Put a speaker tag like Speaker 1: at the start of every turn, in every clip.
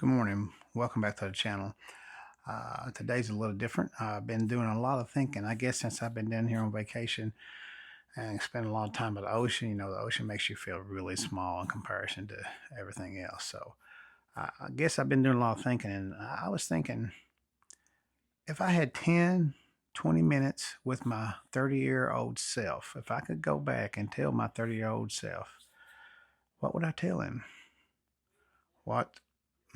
Speaker 1: Good morning. Welcome back to the channel. Today's a little different. I've been doing a lot of thinking, I guess, since I've been down here on vacation and spent a lot of time by the ocean. You know, the ocean makes you feel really small in comparison to everything else. So I guess I've been doing a lot of thinking, and I was thinking if I had 10, 20 minutes with my 30-year-old self, if I could go back and tell my 30-year-old self, what would I tell him? What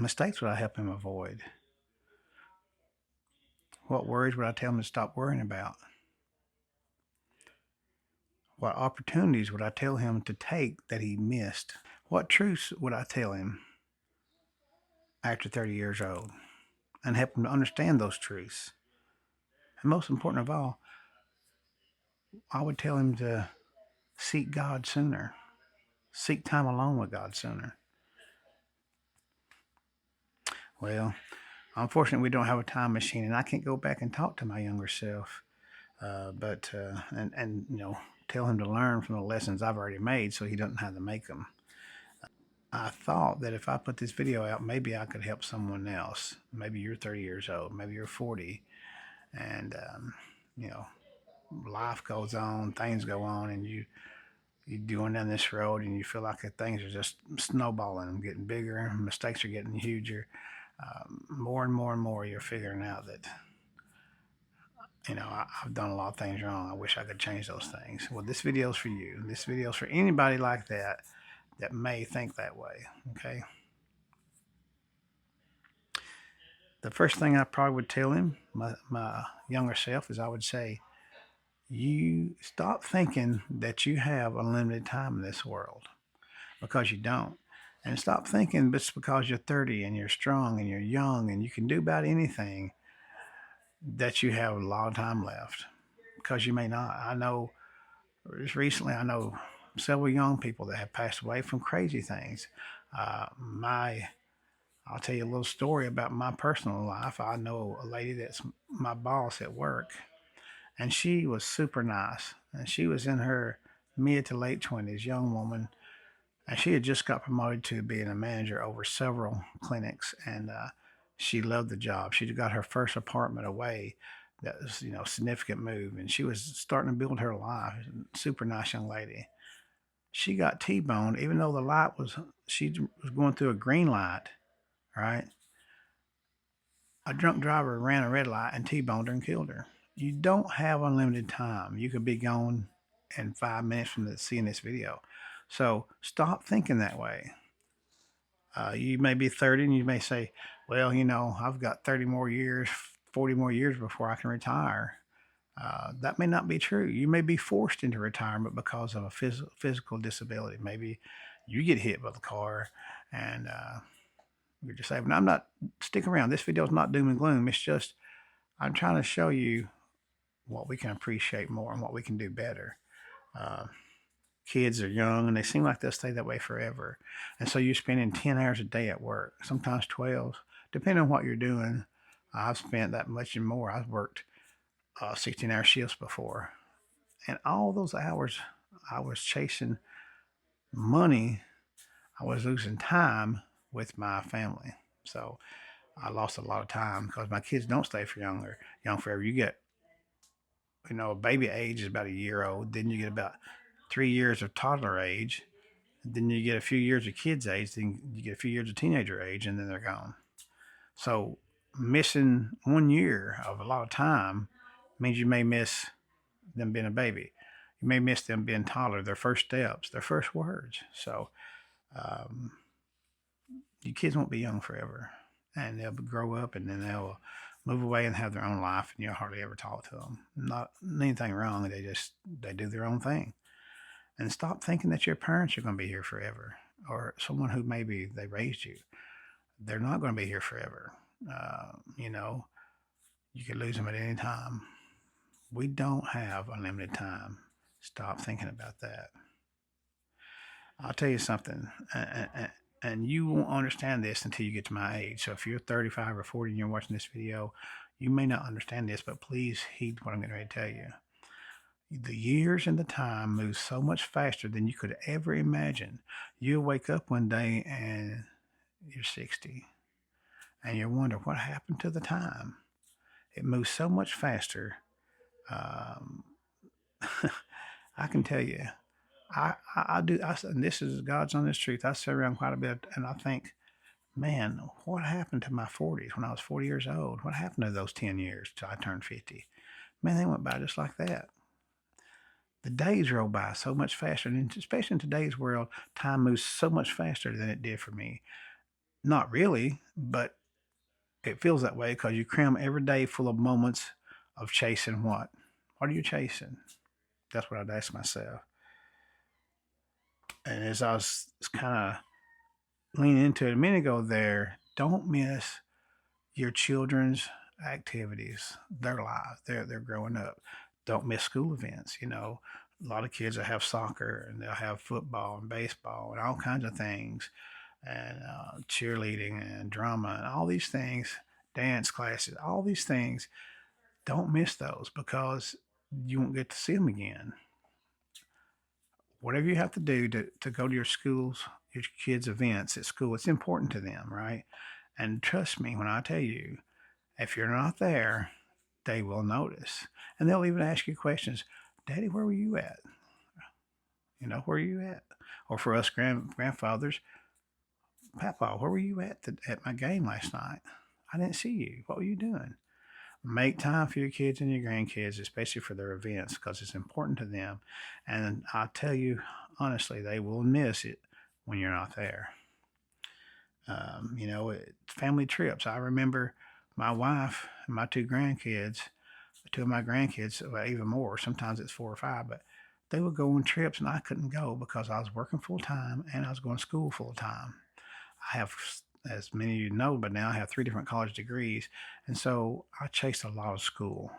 Speaker 1: mistakes would I help him avoid? What worries would I tell him to stop worrying about? What opportunities would I tell him to take that he missed? What truths would I tell him after 30 years old and help him to understand those truths? And most important of all, I would tell him to seek God sooner, seek time alone with God sooner. Well, unfortunately, we don't have a time machine, and I can't go back and talk to my younger self, and tell him to learn from the lessons I've already made, so he doesn't have to make them. I thought that if I put this video out, maybe I could help someone else. Maybe you're 30 years old, maybe you're 40, and you know, life goes on, things go on, and you're going down this road, and you feel like things are just snowballing and getting bigger, mistakes are getting huger. More and more and more, you're figuring out that I've done a lot of things wrong. I wish I could change those things. Well, this video is for you. This video is for anybody like that that may think that way. Okay. The first thing I probably would tell him, my younger self, is I would say, you stop thinking that you have unlimited time in this world, because you don't. And stop thinking just because you're 30 and you're strong and you're young and you can do about anything that you have a lot of time left, because you may not. I know just recently, I know several young people that have passed away from crazy things. My I'll tell you a little story about my personal life. I know a lady that's my boss at work, and she was super nice. And she was in her mid to late 20s, young woman, and she had just got promoted to being a manager over several clinics, and she loved the job. She got her first apartment away. That was, significant move, and she was starting to build her life. Super nice young lady. She got T-boned, even though the light was, she was going through a green light, right? A drunk driver ran a red light and T-boned her and killed her. You don't have unlimited time. You could be gone in 5 minutes from seeing this video. So stop thinking that way. You may be 30 and you may say, well, I've got 30 more years, 40 more years before I can retire. That may not be true. You may be forced into retirement because of a physical disability. Maybe you get hit by the car and you're disabled. Now, I'm not, stick around. This video is not doom and gloom. It's just, I'm trying to show you what we can appreciate more and what we can do better. Uh, Kids are young and they seem like they'll stay that way forever. And so you're spending 10 hours a day at work, sometimes 12, depending on what you're doing. I've spent that much and more. I've worked 16-hour shifts before. And all those hours, I was chasing money. I was losing time with my family. So I lost a lot of time because my kids don't stay for young forever. You get, a baby age is about a year old. Then you get about 3 years of toddler age. Then you get a few years of kids age. Then you get a few years of teenager age, and then they're gone. So missing 1 year of a lot of time means you may miss them being a baby. You may miss them being toddler, their first steps, their first words. So um, your kids won't be young forever, and they'll grow up, and then they'll move away and have their own life, and you'll hardly ever talk to them. Not anything wrong. They do their own thing. And stop thinking that your parents are going to be here forever, or someone who maybe they raised you. They're not going to be here forever. You could lose them at any time. We don't have unlimited time. Stop thinking about that. I'll tell you something, and you won't understand this until you get to my age. So if you're 35 or 40 and you're watching this video, you may not understand this, but please heed what I'm getting ready to tell you. The years and the time move so much faster than you could ever imagine. You'll wake up one day and you're 60. and you wonder what happened to the time. It moves so much faster. Um, I can tell you, I do. And this is God's honest truth. I sit around quite a bit, and I think, man, what happened to my 40s when I was 40 years old? What happened to those 10 years till I turned 50? Man, they went by just like that. The days roll by so much faster, and especially in today's world, time moves so much faster than it did for me. Not really, but it feels that way because you cram every day full of moments of chasing what? What are you chasing? That's what I'd ask myself. And as I was kind of leaning into it a minute ago there, don't miss your children's activities, their lives, they're growing up. Don't miss school events. A lot of kids will have soccer and they'll have football and baseball and all kinds of things, and cheerleading and drama and all these things, dance classes, all these things. Don't miss those because you won't get to see them again. Whatever you have to do to go to your kids' events at school, it's important to them, right? And trust me when I tell you, if you're not there, they will notice. And they'll even ask you questions. Daddy, where were you at? Where are you at? Or for us grandfathers, Papa, where were you at my game last night? I didn't see you. What were you doing? Make time for your kids and your grandkids, especially for their events, because it's important to them. And I tell you, honestly, they will miss it when you're not there. Family trips. I remember my wife and my two of my grandkids, well, even more. Sometimes it's four or five, but they would go on trips and I couldn't go because I was working full time and I was going to school full time. I have, as many of you know, but now I have three different college degrees. And so I chased a lot of school,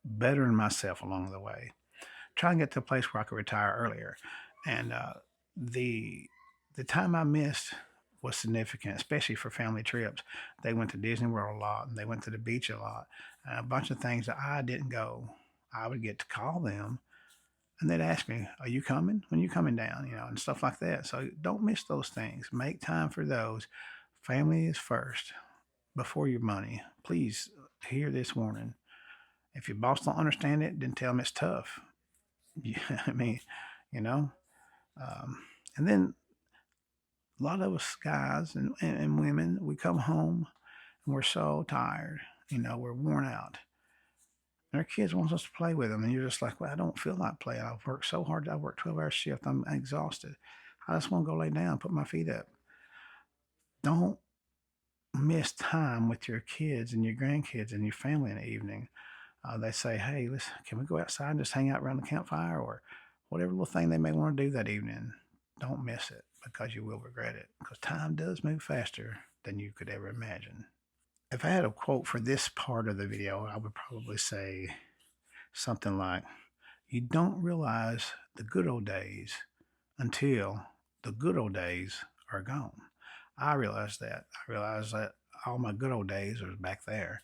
Speaker 1: bettering myself along the way, trying to get to a place where I could retire earlier. And the the time I missed was significant, especially for family trips. They went to Disney World a lot and they went to the beach a lot, and a bunch of things that I didn't go. I would get to call them and they'd ask me, "Are you coming? When you coming down?" And stuff like that. So don't miss those things. Make time for those. Family is first before your money. Please hear this warning. If your boss don't understand it, then tell them it's tough. Yeah, I mean, you know. Um, and then a lot of us guys and women, we come home and we're so tired. We're worn out. And our kids want us to play with them, and you're just like, well, I don't feel like playing. I've worked so hard. I work 12-hour shift. I'm exhausted. I just want to go lay down, put my feet up. Don't miss time with your kids and your grandkids and your family in the evening. They say, hey, listen, can we go outside and just hang out around the campfire or whatever little thing they may want to do that evening? Don't miss it because you will regret it because time does move faster than you could ever imagine. If I had a quote for this part of the video, I would probably say something like, you don't realize the good old days until the good old days are gone. I realized that. I realized that all my good old days was back there,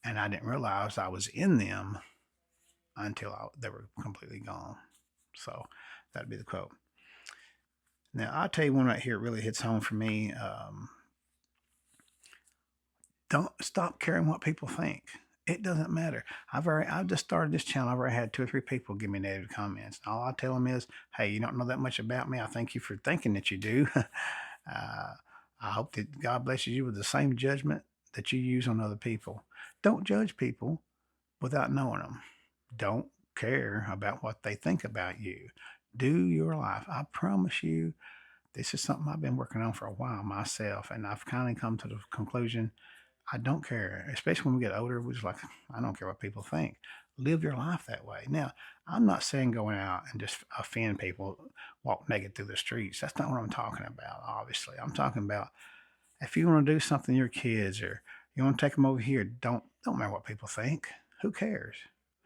Speaker 1: and I didn't realize I was in them until they were completely gone. So that'd be the quote. Now, I'll tell you one right here really hits home for me. Don't stop caring what people think. It doesn't matter. I've just started this channel. I've already had two or three people give me negative comments. All I tell them is, hey, you don't know that much about me. I thank you for thinking that you do. I hope that God blesses you with the same judgment that you use on other people. Don't judge people without knowing them. Don't care about what they think about you. Do your life. I promise you, this is something I've been working on for a while myself, and I've kind of come to the conclusion I don't care, especially when we get older. We're just like, I don't care what people think. Live your life that way. Now, I'm not saying going out and just offend people, walk naked through the streets. That's not what I'm talking about, obviously. I'm talking about if you want to do something to your kids or you want to take them over here, don't matter what people think. Who cares?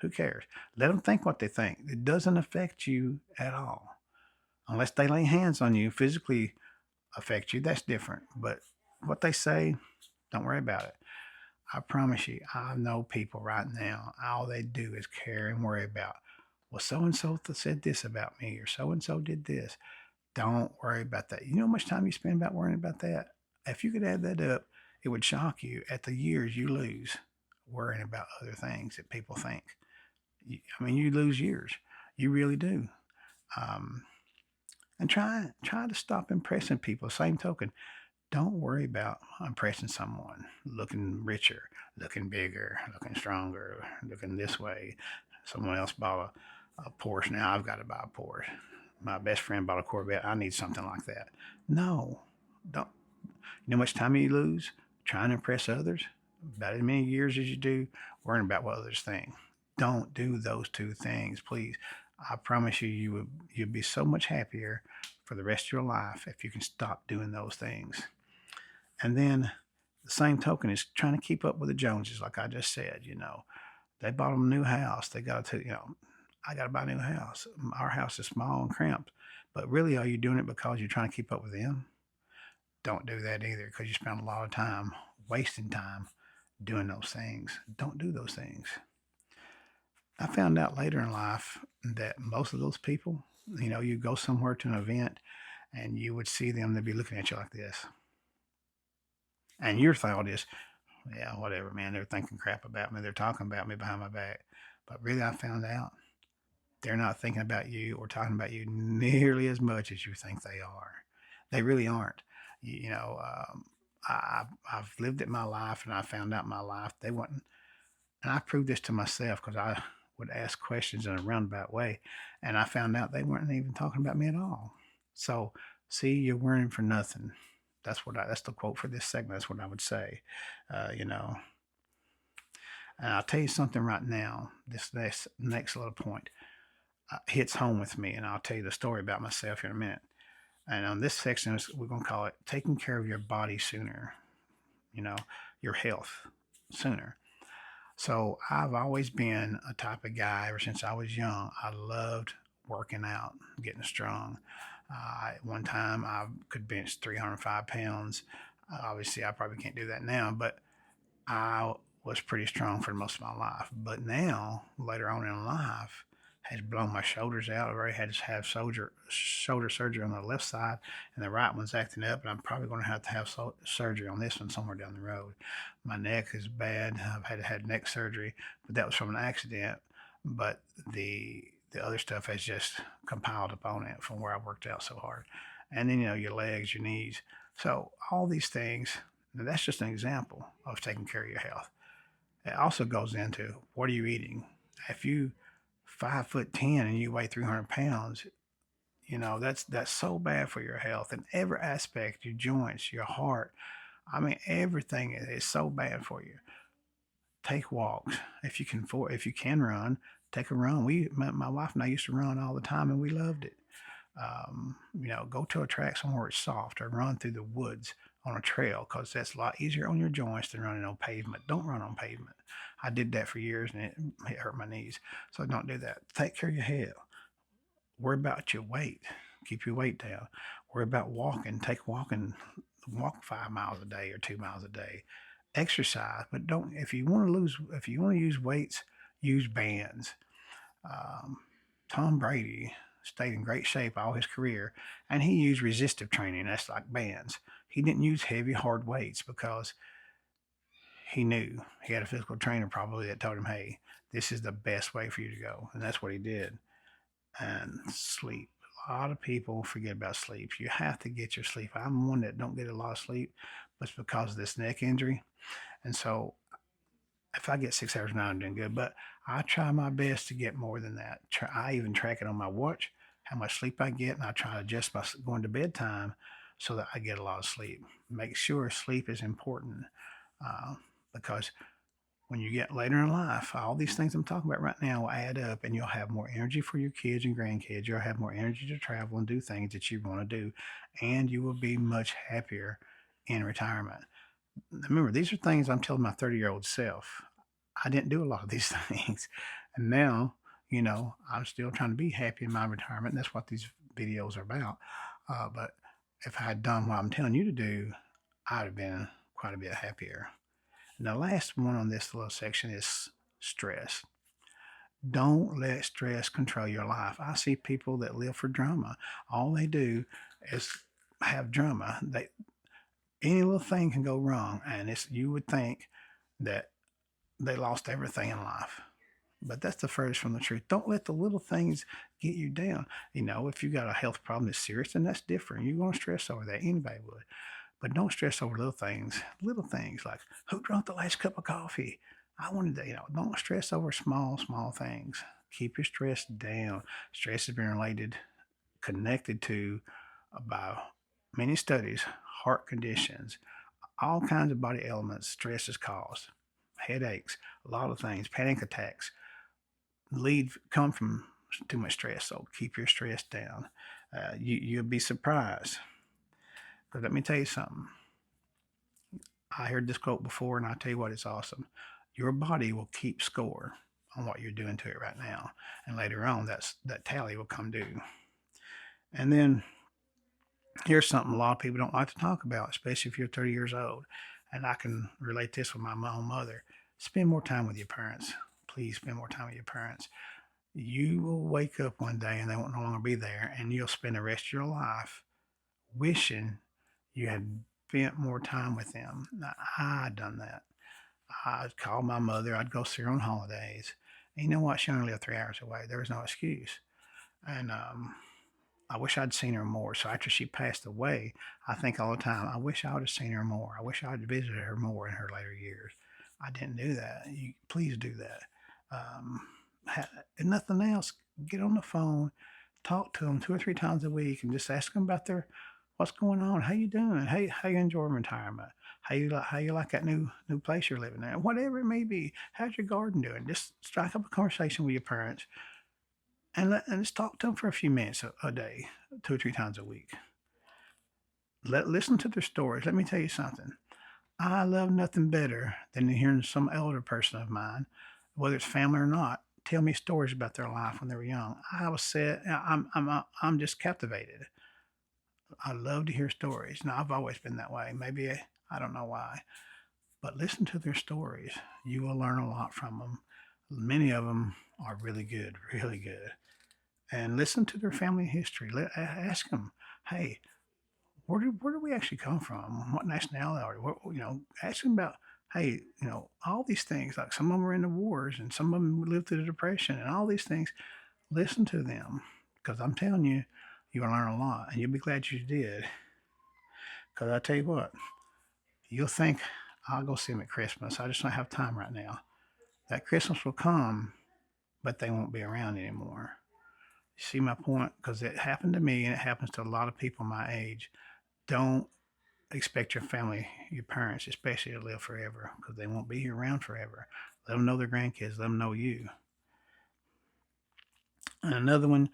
Speaker 1: Who cares? Let them think what they think. It doesn't affect you at all. Unless they lay hands on you, physically affect you, that's different. But what they say, don't worry about it. I promise you, I know people right now, all they do is care and worry about, well, so and so said this about me, or so and so did this. Don't worry about that. You know how much time you spend about worrying about that? If you could add that up, it would shock you at the years you lose worrying about other things that people think. I mean, you lose years. You really do. Um, and try to stop impressing people. Same token, don't worry about impressing someone, looking richer, looking bigger, looking stronger, looking this way. Someone else bought a Porsche. Now I've got to buy a Porsche. My best friend bought a Corvette. I need something like that. No, don't. You know how much time you lose trying to impress others? About as many years as you do worrying about what others think. Don't do those two things, please. I promise you, you'll be so much happier for the rest of your life if you can stop doing those things. And then the same token is trying to keep up with the Joneses, like I just said. They bought them a new house. They got to, I got to buy a new house. Our house is small and cramped. But really, are you doing it because you're trying to keep up with them? Don't do that either, because you spend a lot of time wasting time doing those things. Don't do those things. I found out later in life that most of those people, you go somewhere to an event and you would see them, they'd be looking at you like this. And your thought is, yeah, whatever, man. They're thinking crap about me. They're talking about me behind my back. But really, I found out they're not thinking about you or talking about you nearly as much as you think they are. They really aren't. You know, I've lived it my life, and I found out in my life they wasn't. And I proved this to myself because I would ask questions in a roundabout way, and I found out they weren't even talking about me at all. So, see, you're worrying for nothing. That's the quote for this segment. That's what I would say. You know, and I'll tell you something right now. This next little point hits home with me, and I'll tell you the story about myself here in a minute. And on this section, we're going to call it taking care of your body sooner, your health sooner. So I've always been a type of guy ever since I was young. I loved working out, getting strong. At one time, I could bench 305 pounds. Obviously, I probably can't do that now, but I was pretty strong for most of my life. But now, later on in life, had blown my shoulders out. I've already had to have shoulder surgery on the left side, and the right one's acting up. And I'm probably going to have surgery on this one somewhere down the road. My neck is bad. I've had neck surgery, but that was from an accident. But the other stuff has just compiled upon it from where I worked out so hard. And then your legs, your knees. So all these things. Now that's just an example of taking care of your health. It also goes into what are you eating. If you 5'10" and you weigh 300 pounds, that's so bad for your health in every aspect, your joints, your heart. I mean, everything is so bad for you. Take walks if you can run. Take a run. My wife and I used to run all the time, and we loved it. Go to a track somewhere it's soft, or run through the woods on a trail, because that's a lot easier on your joints than running on pavement. Don't run on pavement. I did that for years, and it hurt my knees. So don't do that. Take care of your health. Worry about your weight. Keep your weight down. Worry about walking. Walk 5 miles a day or 2 miles a day. Exercise, but don't. If you want to use weights, use bands. Tom Brady stayed in great shape all his career, and he used resistive training. That's like bands. He didn't use heavy, hard weights because he knew he had a physical trainer probably that told him, hey, this is the best way for you to go. And that's what he did. And sleep. A lot of people forget about sleep. You have to get your sleep. I'm one that don't get a lot of sleep, but it's because of this neck injury. And so if I get 6 hours a night, I'm doing good. But I try my best to get more than that. I even track it on my watch, how much sleep I get, and I try to adjust my going to bed time so that I get a lot of sleep. Make sure sleep is important, because when you get later in life, all these things I'm talking about right now will add up, and you'll have more energy for your kids and grandkids. You'll have more energy to travel and do things that you want to do, and you will be much happier in retirement. Remember, these are things I'm telling my 30-year-old self. I didn't do a lot of these things. And now, I'm still trying to be happy in my retirement. And that's what these videos are about. But if I had done what I'm telling you to do, I'd have been quite a bit happier. And the last one on this little section is stress. Don't let stress control your life. I see people that live for drama. All they do is have drama. Any little thing can go wrong, and you would think that they lost everything in life. But that's the furthest from the truth. Don't let the little things get you down. If you got a health problem that's serious, then that's different. You're going to stress over that. Anybody would. But don't stress over little things. Little things like who drank the last cup of coffee? I wanted to, don't stress over small things. Keep your stress down. Stress has been connected to by many studies, heart conditions, all kinds of body elements stress is caused. Headaches, a lot of things, panic attacks come from too much stress. So keep your stress down. You'll be surprised. But let me tell you something. I heard this quote before, and I tell you what, it's awesome. Your body will keep score on what you're doing to it right now, and later on, that tally will come due. And then here's something a lot of people don't like to talk about, especially if you're 30 years old. And I can relate this with my own mother. Spend more time with your parents. Please spend more time with your parents. You will wake up one day and they won't no longer be there, and you'll spend the rest of your life wishing you had spent more time with them. Now, I'd done that. I'd call my mother. I'd go see her on holidays. And you know what? She only lived 3 hours away. There was no excuse. And I wish I'd seen her more. So after she passed away, I think all the time, I wish I would have seen her more. I wish I had visited her more in her later years. I didn't do that. Please do that. If nothing else, get on the phone, talk to them 2 or 3 times a week, and just ask them about what's going on. How you doing? How you enjoying retirement? How you like that new place you're living in? Whatever it may be. How's your garden doing? Just strike up a conversation with your parents, and just talk to them for a few minutes a day, 2 or 3 times a week. Listen to their stories. Let me tell you something. I love nothing better than hearing some elder person of mine, whether it's family or not, tell me stories about their life when they were young. I was said, I'm just captivated. I love to hear stories. Now I've always been that way. Maybe I don't know why, but listen to their stories. You will learn a lot from them. Many of them are really good, really good. And listen to their family history. Ask them, hey, where do we actually come from? What nationality are we? Ask them about, hey, all these things. Like some of them were in the wars, and some of them lived through the Depression, and all these things. Listen to them, because I'm telling you, you'll learn a lot, and you'll be glad you did. Because I tell you what, you'll think I'll go see them at Christmas. I just don't have time right now. That Christmas will come, but they won't be around anymore. You see my point? Because it happened to me, and it happens to a lot of people my age. Don't expect your family, your parents especially, to live forever, because they won't be around forever. Let them know their grandkids. Let them know you. And another one,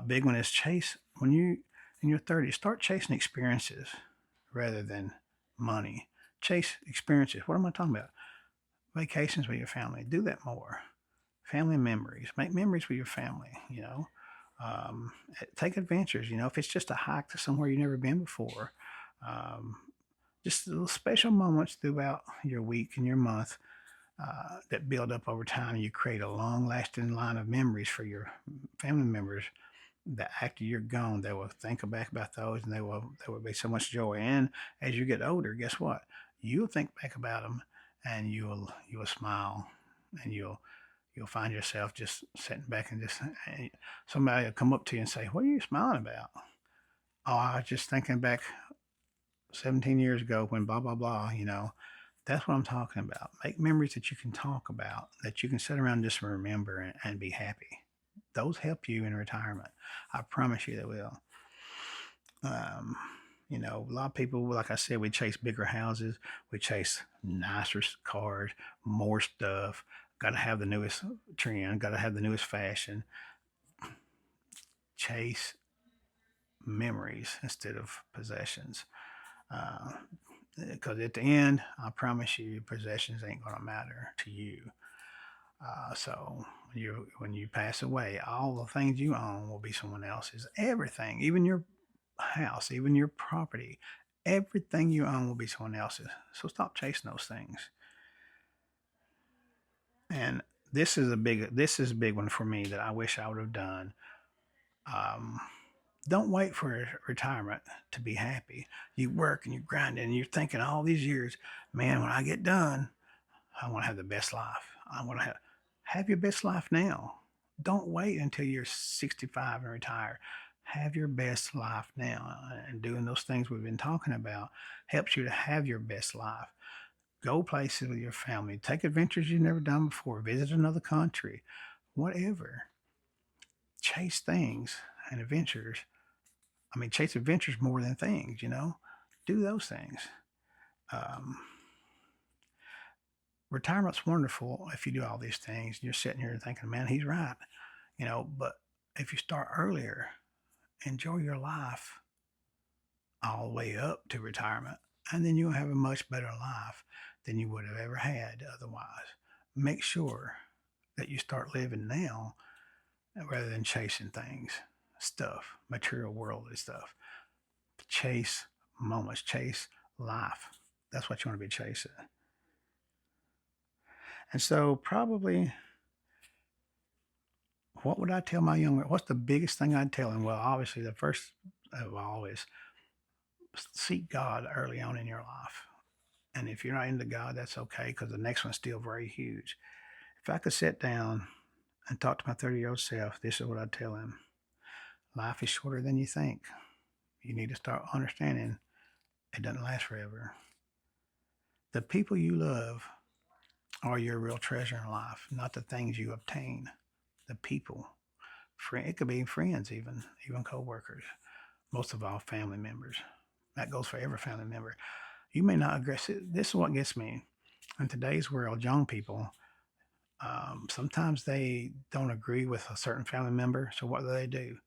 Speaker 1: big one, is chase. When you in your 30s, start chasing experiences rather than money. Chase experiences. What am I talking about? Vacations with your family. Do that more. Family memories. Make memories with your family. Take adventures. If it's just a hike to somewhere you've never been before. Um, just little special moments throughout your week and your month that build up over time. You create a long lasting line of memories for your family members that after you're gone, they will think back about those, and there will be so much joy. And as you get older, guess what? You'll think back about them, and you'll smile, and you'll find yourself just sitting back and somebody will come up to you and say, "What are you smiling about?" "Oh, I was just thinking back 17 years ago when blah blah blah." That's what I'm talking about. Make memories that you can talk about, that you can sit around and just remember and be happy. Those help you in retirement. I promise you they will. A lot of people, like I said, we chase bigger houses, we chase nicer cars, more stuff. Got to have the newest trend, got to have the newest fashion. Chase memories instead of possessions. Because at the end, I promise you, possessions ain't going to matter to you. So when you pass away, all the things you own will be someone else's. Everything, even your house, even your property, everything you own will be someone else's. So stop chasing those things. And this is a big one for me that I wish I would have done Don't wait for retirement to be happy. You work and you grind and you're thinking all these years, man, when I get done, I want to have the best life. I want to have your best life now. Don't wait until you're 65 and retire. Have your best life now. And doing those things we've been talking about helps you to have your best life. Go places with your family. Take adventures you've never done before. Visit another country. Whatever. Chase things and adventures. I mean, chase adventures more than things, you know? Do those things. Um, Retirement's wonderful if you do all these things. You're sitting here thinking, man, he's right. You know, but if you start earlier, enjoy your life all the way up to retirement, and then you'll have a much better life than you would have ever had otherwise. Make sure that you start living now rather than chasing things, stuff, material worldly stuff. Chase moments, chase life. That's what you want to be chasing. And so, probably, what would I tell my younger? What's the biggest thing I'd tell him? Well, obviously, the first of all is seek God early on in your life. And if you're not into God, that's okay because the next one's still very huge. If I could sit down and talk to my 30-year-old self, this is what I'd tell him. Life is shorter than you think. You need to start understanding it doesn't last forever. The people you love are your real treasure in life, not the things you obtain. The people. It could be friends, even co-workers. Most of all, family members. That goes for every family member. You may not agree. This is what gets me. In today's world, young people, sometimes they don't agree with a certain family member. So what do?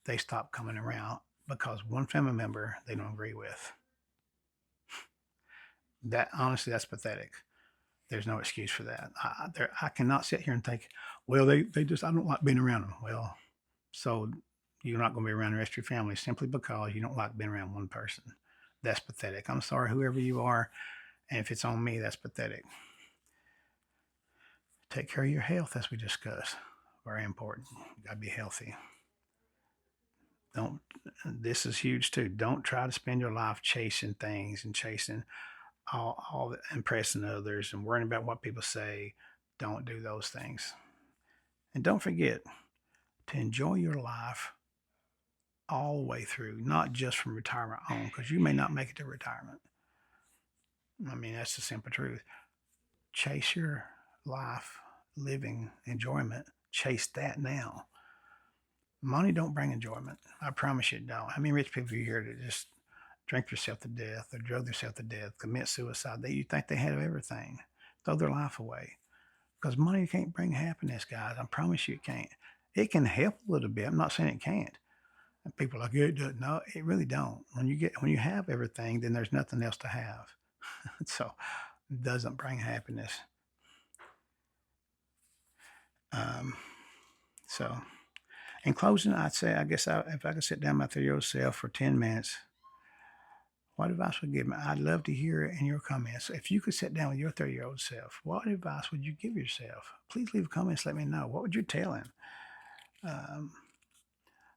Speaker 1: They stop coming around because one family member they don't agree with. That honestly, that's pathetic. There's no excuse for that. I cannot sit here and think, well, they just, I don't like being around them. Well, so you're not going to be around the rest of your family simply because you don't like being around one person. That's pathetic. I'm sorry, whoever you are. And if it's on me, that's pathetic. Take care of your health, as we discussed. Very important. You got to be healthy. Don't, this is huge too. Don't try to spend your life chasing things and chasing all impressing others and worrying about what people say. Don't do those things. And don't forget to enjoy your life all the way through, not just from retirement on, because you may not make it to retirement. I mean, that's the simple truth. Chase your life, living enjoyment. Chase that now. Money don't bring enjoyment. I promise you it don't. How many rich people you hear that just drink themselves to death or drug themselves to death, commit suicide? You think they have everything. Throw their life away. Because money can't bring happiness, guys. I promise you it can't. It can help a little bit. I'm not saying it can't. And people are like, it doesn't. No, it really don't. When you have everything, then there's nothing else to have. So it doesn't bring happiness. So in closing, I'd say, I guess if I could sit down with my 3-year-old self for 10 minutes, what advice would you give me? I'd love to hear it in your comments. If you could sit down with your 30-year-old self, what advice would you give yourself? Please leave comments. Let me know. What would you tell him?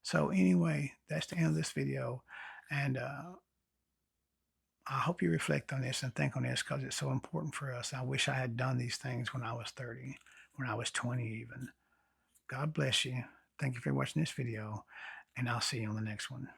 Speaker 1: So anyway, that's the end of this video. And I hope you reflect on this and think on this because it's so important for us. I wish I had done these things when I was 30, when I was 20 even. God bless you. Thank you for watching this video, and I'll see you on the next one.